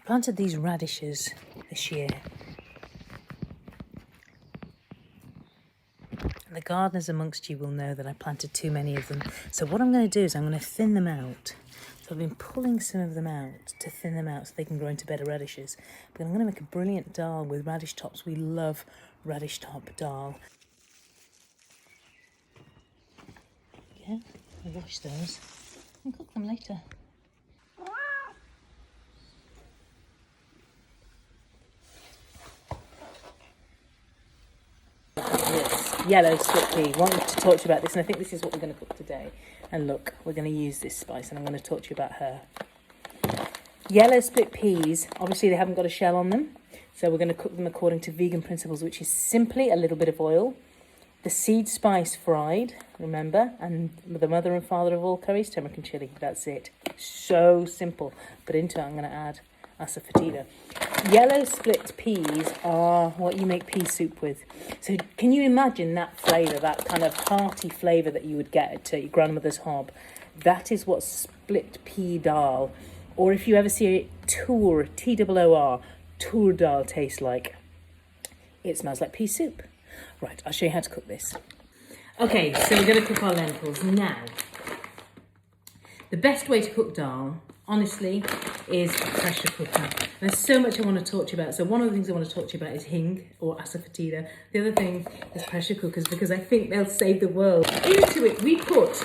Planted these radishes this year. The gardeners amongst you will know that I planted too many of them. So what I'm going to do is I'm going to thin them out. So I've been pulling some of them out to thin them out so they can grow into better radishes. But I'm going to make a brilliant dal with radish tops. We love radish top dal. Yeah, I'll wash those and cook them later. Yellow split pea. Wanted to talk to you about this, and I think this is what we're going to cook today. And look, we're going to use this spice, and I'm going to talk to you about her. Yellow split peas, obviously they haven't got a shell on them, so we're going to cook them according to vegan principles, which is simply a little bit of oil, the seed spice fried, remember, and the mother and father of all curries, turmeric and chilli. That's it. So simple. But into it, I'm going to add asafoetida. Yellow split peas are what you make pea soup with. So can you imagine that flavour, that kind of hearty flavour that you would get at your grandmother's hob? That is what split pea dal, or if you ever see it, toor, T-O-O-R, toor dal tastes like. It smells like pea soup. Right, I'll show you how to cook this. Okay, so we're going to cook our lentils now. The best way to cook dal, honestly, is a pressure cooker. There's so much I want to talk to you about. So one of the things I want to talk to you about is hing or asafoetida. The other thing is pressure cookers, because I think they'll save the world. Into it we put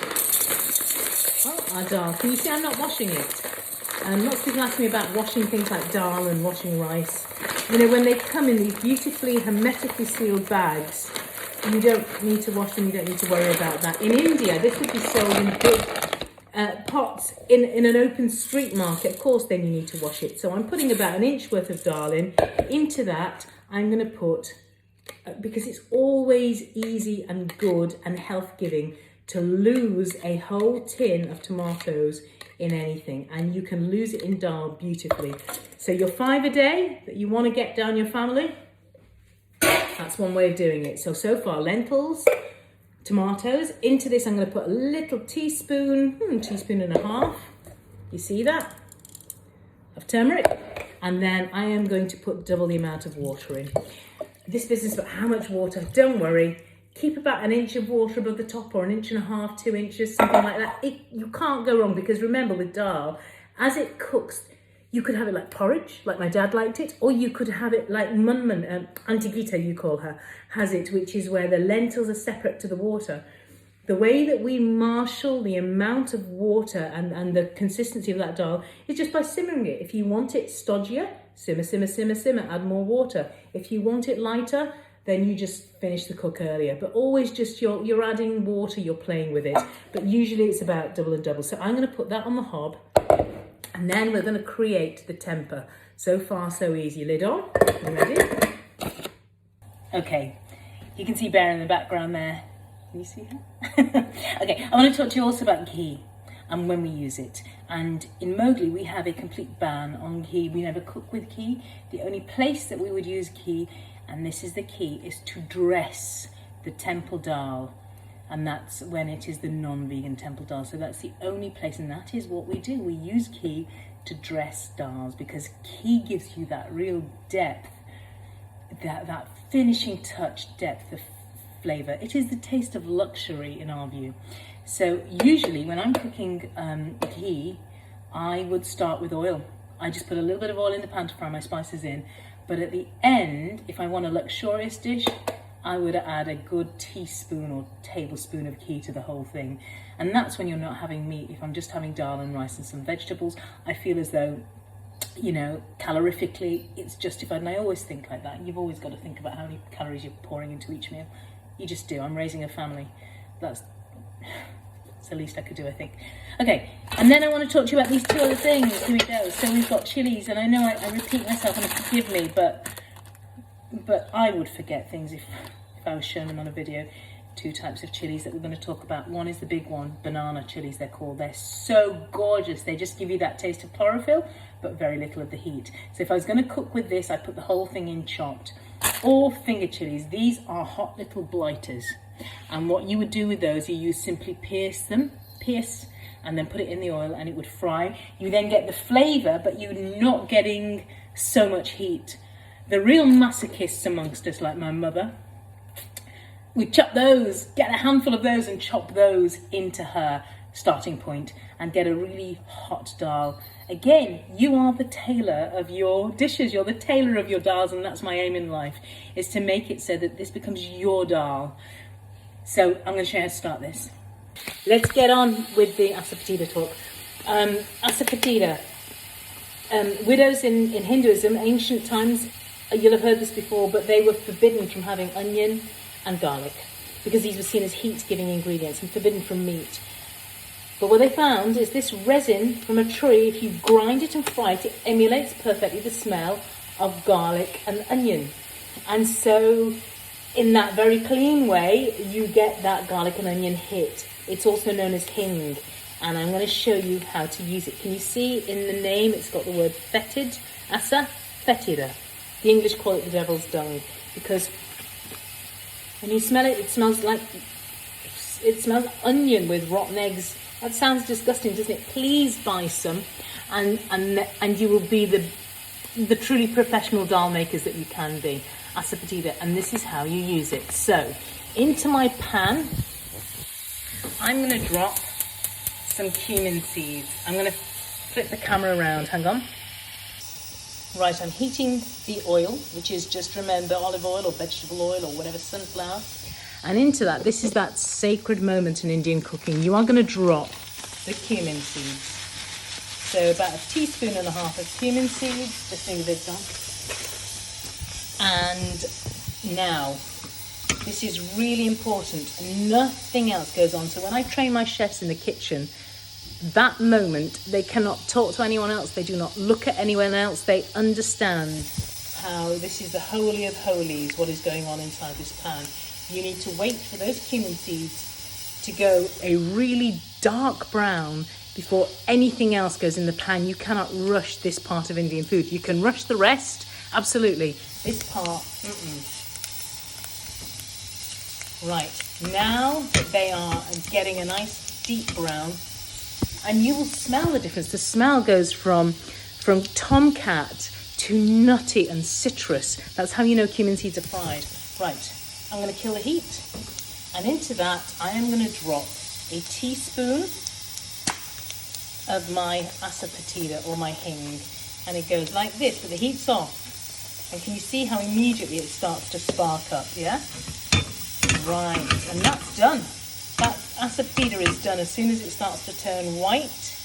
our dal. Can you see I'm not washing it? Lots of people ask me about washing things like dal and washing rice. You know, when they come in these beautifully hermetically sealed bags, you don't need to wash them, you don't need to worry about that. In India, this would be sold in big pots in an open street market. Of course then you need to wash it. So I'm putting about an inch worth of dal in. Into that I'm going to put, because it's always easy and good and health giving to lose a whole tin of tomatoes in anything, and you can lose it in dal beautifully. So your 5 a day that you want to get down your family, that's one way of doing it. So far lentils, tomatoes. Into this I'm going to put a little teaspoon and a half, you see that, of turmeric, and then I am going to put double the amount of water in. This business about how much water, don't worry, keep about an inch of water above the top, or an inch and a half, 2 inches, something like that. You can't go wrong, because remember with dal, as it cooks, you could have it like porridge, like my dad liked it, or you could have it like Munman, Auntie Gita you call her, has it, which is where the lentils are separate to the water. The way that we marshal the amount of water and the consistency of that dal is just by simmering it. If you want it stodgier, simmer, simmer, simmer, simmer, add more water. If you want it lighter, then you just finish the cook earlier. But always just you're adding water, you're playing with it. But usually it's about double and double. So I'm going to put that on the hob, and then we're going to create the temper. So far, so easy. Lid on. You ready? Okay, you can see Bear in the background there. Can you see her? Okay, I want to talk to you also about ghee and when we use it. And in Mowgli, we have a complete ban on ghee. We never cook with ghee. The only place that we would use ghee, and this is the key, is to dress the temple dal. And that's when it is the non-vegan temple dal. So that's the only place, and that is what we do. We use ghee to dress dals, because ghee gives you that real depth, that finishing touch depth of flavour. It is the taste of luxury in our view. So usually when I'm cooking ghee, I would start with oil. I just put a little bit of oil in the pan to fry my spices in. But at the end, if I want a luxurious dish, I would add a good teaspoon or tablespoon of ghee to the whole thing. And that's when you're not having meat. If I'm just having dal and rice and some vegetables, I feel as though, you know, calorifically, it's justified. And I always think like that. You've always got to think about how many calories you're pouring into each meal. You just do. I'm raising a family. That's the least I could do, I think. Okay, and then I want to talk to you about these 2 other things. Here we go. So we've got chillies, and I know I repeat myself, and forgive me, but I would forget things if I was shown them on a video. 2 types of chilies that we're going to talk about. One is the big one, banana chilies they're called. They're so gorgeous. They just give you that taste of chlorophyll, but very little of the heat. So if I was going to cook with this, I'd put the whole thing in chopped. Or finger chilies. These are hot little blighters. And what you would do with those, you simply pierce and then put it in the oil and it would fry. You then get the flavour, but you're not getting so much heat. The real masochists amongst us, like my mother, we chop those, get a handful of those and chop those into her starting point and get a really hot dal. Again, you are the tailor of your dishes, you're the tailor of your dals, and that's my aim in life, is to make it so that this becomes your dal. So I'm going to show you how to start this. Let's get on with the asafoetida talk. Asafoetida, widows in Hinduism, ancient times, you'll have heard this before, but they were forbidden from having onion and garlic because these were seen as heat-giving ingredients and forbidden from meat. But what they found is this resin from a tree, if you grind it and fry it, it emulates perfectly the smell of garlic and onion. And so in that very clean way, you get that garlic and onion hit. It's also known as hing, and I'm going to show you how to use it. Can you see in the name it's got the word fetid, asafoetida. The English call it the devil's dung, because when you smell it, it smells onion with rotten eggs. That sounds disgusting, doesn't it? Please buy some, and you will be the truly professional dal makers that you can be. Asafoetida, and this is how you use it. So, into my pan, I'm going to drop some cumin seeds. I'm going to flip the camera around. Hang on. Right, I'm heating the oil, which is just, remember, olive oil or vegetable oil or whatever, sunflower. And into that, this is that sacred moment in Indian cooking. You are going to drop the cumin seeds. So about 1.5 teaspoons of cumin seeds, just leave this on. And now, this is really important. Nothing else goes on. So when I train my chefs in the kitchen, that moment, they cannot talk to anyone else. They do not look at anyone else. They understand how this is the holy of holies, what is going on inside this pan. You need to wait for those cumin seeds to go a really dark brown before anything else goes in the pan. You cannot rush this part of Indian food. You can rush the rest, absolutely. This part, Right, now that they are getting a nice deep brown, and you will smell the difference. The smell goes from tomcat to nutty and citrus. That's how you know cumin seeds are fried. Right, I'm going to kill the heat. And into that, I am going to drop a teaspoon of my asafoetida or my hing. And it goes like this, but the heat's off. And can you see how immediately it starts to spark up, yeah? Right, and that's done. That asafoetida is done as soon as it starts to turn white.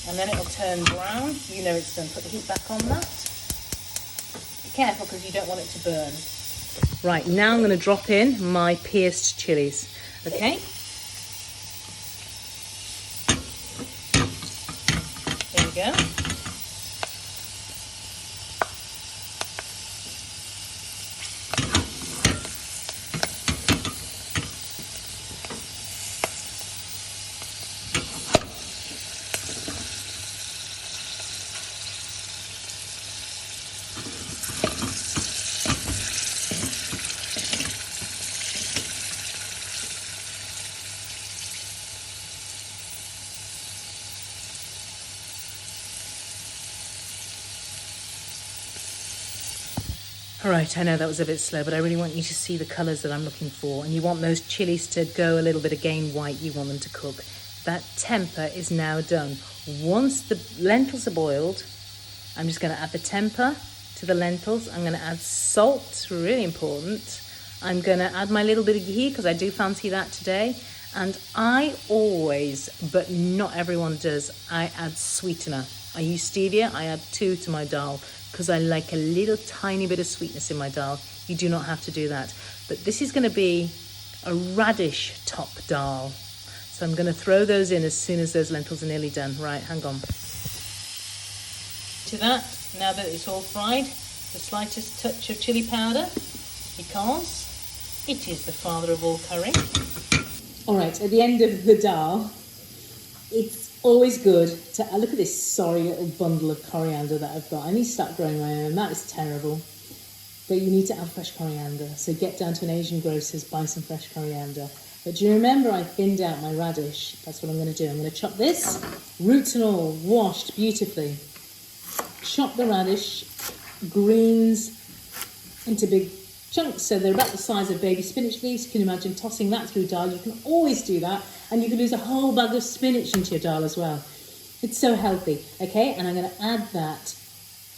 And then it'll turn brown. You know it's done. Put the heat back on that. Be careful because you don't want it to burn. Right, now I'm going to drop in my pierced chilies. Okay? There we go. All right, I know that was a bit slow, but I really want you to see the colours that I'm looking for. And you want those chilies to go a little bit again white. You want them to cook. That temper is now done. Once the lentils are boiled, I'm just going to add the temper to the lentils. I'm going to add salt, really important. I'm going to add my little bit of ghee because I do fancy that today. And I always, but not everyone does, I add sweetener. I use stevia. I add 2 to my dal, because I like a little tiny bit of sweetness in my dal. You do not have to do that. But this is going to be a radish top dal. So I'm going to throw those in as soon as those lentils are nearly done. Right, hang on. To that, now that it's all fried, the slightest touch of chili powder, because it is the father of all curry. All right, at the end of the dal, it's always good to look at this sorry little bundle of coriander that I've got. I need to start growing my own. That is terrible. But you need to add fresh coriander. So get down to an Asian grocer's, buy some fresh coriander. But do you remember I thinned out my radish? That's what I'm going to do. I'm going to chop this, roots and all, washed beautifully. Chop the radish greens into big chunks, so they're about the size of baby spinach leaves. You can imagine tossing that through dal. You can always do that, and you can lose a whole bag of spinach into your dal as well. It's so healthy. Okay, and I'm going to add that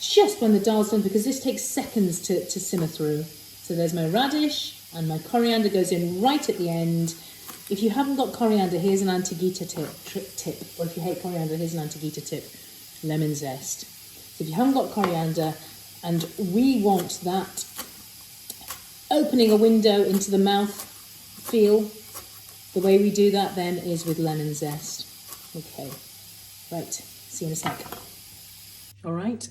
just when the dal's done, because this takes seconds to simmer through. So there's my radish, and my coriander goes in right at the end. If you haven't got coriander, here's an anti-ghee tip. Or if you hate coriander, here's an anti-ghee tip. Lemon zest. So if you haven't got coriander, and we want that opening a window into the mouth feel, the way we do that then is with lemon zest. Okay, right, see you in a sec. All right,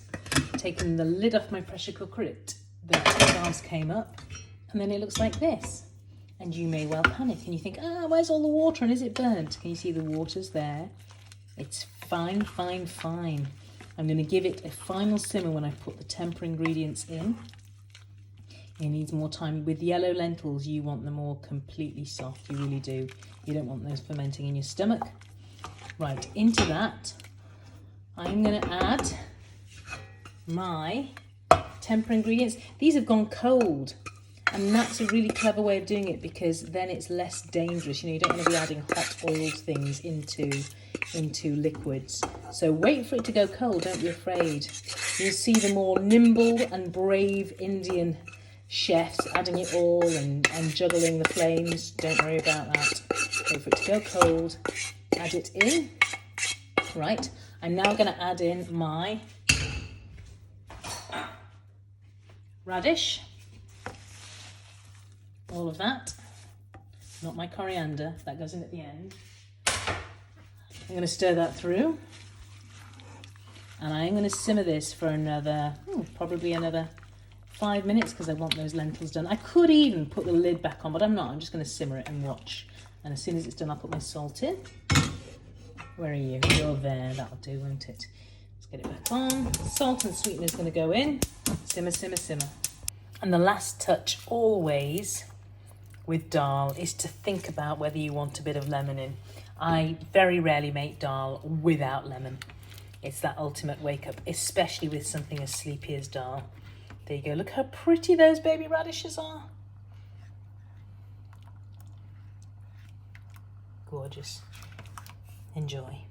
taking the lid off my pressure cooker, the gas came up, and then it looks like this. And you may well panic and you think, where's all the water and is it burnt? Can you see the water's there? It's fine, fine, fine. I'm going to give it a final simmer when I put the temper ingredients in. It needs more time. With yellow lentils, you want them all completely soft. You really do. You don't want those fermenting in your stomach. Right, into that, I'm going to add my temper ingredients. These have gone cold, and that's a really clever way of doing it, because then it's less dangerous. You know, you don't want to be adding hot oiled things into liquids. So wait for it to go cold, don't be afraid. You'll see the more nimble and brave Indian chefs adding it all and juggling the flames. Don't worry about that. Wait for it to go cold, add it in. Right, I'm now going to add in my radish, all of that, not my coriander, that goes in at the end. I'm going to stir that through, and I'm going to simmer this for another, probably another 5 minutes, because I want those lentils done. I could even put the lid back on, but I'm not. I'm just going to simmer it and watch. And as soon as it's done, I'll put my salt in. Where are you? You're there. That'll do, won't it? Let's get it back on. Salt and sweetener is going to go in. Simmer, simmer, simmer. And the last touch always with dal is to think about whether you want a bit of lemon in. I very rarely make dal without lemon. It's that ultimate wake up, especially with something as sleepy as dal. There you go. Look how pretty those baby radishes are. Gorgeous. Enjoy.